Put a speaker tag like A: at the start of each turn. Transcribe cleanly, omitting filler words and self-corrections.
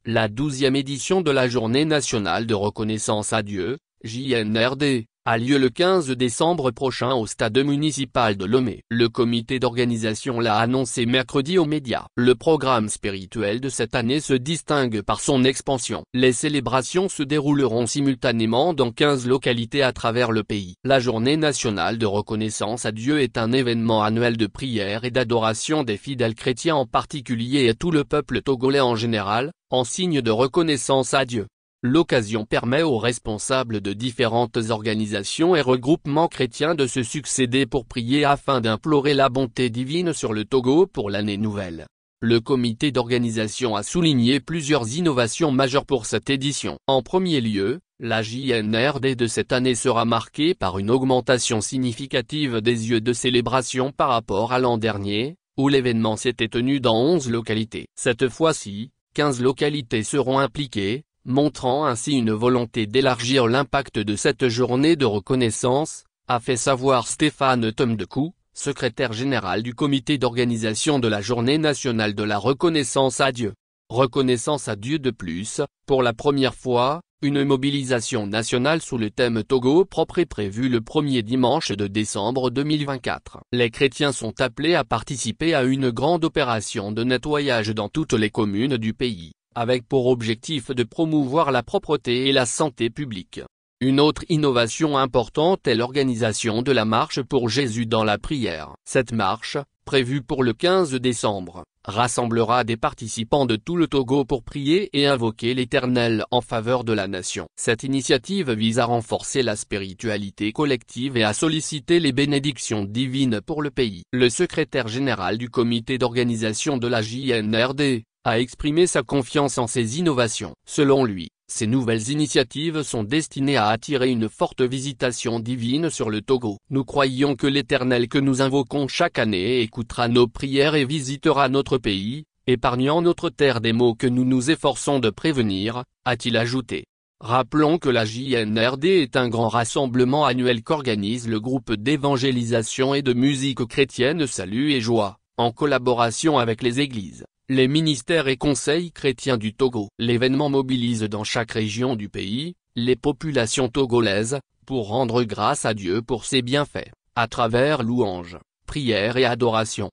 A: La 12e édition de la Journée nationale de reconnaissance à Dieu, JNRD, a lieu le 15 décembre prochain au stade municipal de Lomé. Le comité d'organisation l'a annoncé mercredi aux médias. Le programme spirituel de cette année se distingue par son expansion. Les célébrations se dérouleront simultanément dans 15 localités à travers le pays. La Journée nationale de reconnaissance à Dieu est un événement annuel de prière et d'adoration des fidèles chrétiens en particulier et tout le peuple togolais en général, en signe de reconnaissance à Dieu. L'occasion permet aux responsables de différentes organisations et regroupements chrétiens de se succéder pour prier afin d'implorer la bonté divine sur le Togo pour l'année nouvelle. Le comité d'organisation a souligné plusieurs innovations majeures pour cette édition. En premier lieu, la JNRD de cette année sera marquée par une augmentation significative des lieux de célébration par rapport à l'an dernier, où l'événement s'était tenu dans 11 localités. Cette fois-ci, 15 localités seront impliquées, montrant ainsi une volonté d'élargir l'impact de cette journée de reconnaissance, a fait savoir Stéphane Tomdekou, secrétaire général du comité d'organisation de la Journée nationale de la reconnaissance à Dieu. Reconnaissance à Dieu de plus, pour la première fois, une mobilisation nationale sous le thème Togo propre est prévue le premier dimanche de décembre 2024. Les chrétiens sont appelés à participer à une grande opération de nettoyage dans toutes les communes du pays, avec pour objectif de promouvoir la propreté et la santé publique. Une autre innovation importante est l'organisation de la marche pour Jésus dans la prière. Cette marche, prévue pour le 15 décembre, rassemblera des participants de tout le Togo pour prier et invoquer l'Éternel en faveur de la nation. Cette initiative vise à renforcer la spiritualité collective et à solliciter les bénédictions divines pour le pays. Le secrétaire général du comité d'organisation de la JNRD a exprimé sa confiance en ces innovations. Selon lui, ces nouvelles initiatives sont destinées à attirer une forte visitation divine sur le Togo. Nous croyons que l'Éternel que nous invoquons chaque année écoutera nos prières et visitera notre pays, épargnant notre terre des maux que nous nous efforçons de prévenir, a-t-il ajouté. Rappelons que la JNRD est un grand rassemblement annuel qu'organise le groupe d'évangélisation et de musique chrétienne Salut et Joie, en collaboration avec les églises, les ministères et conseils chrétiens du Togo. L'événement mobilise dans chaque région du pays, les populations togolaises, pour rendre grâce à Dieu pour ses bienfaits, à travers louanges, prières et adorations.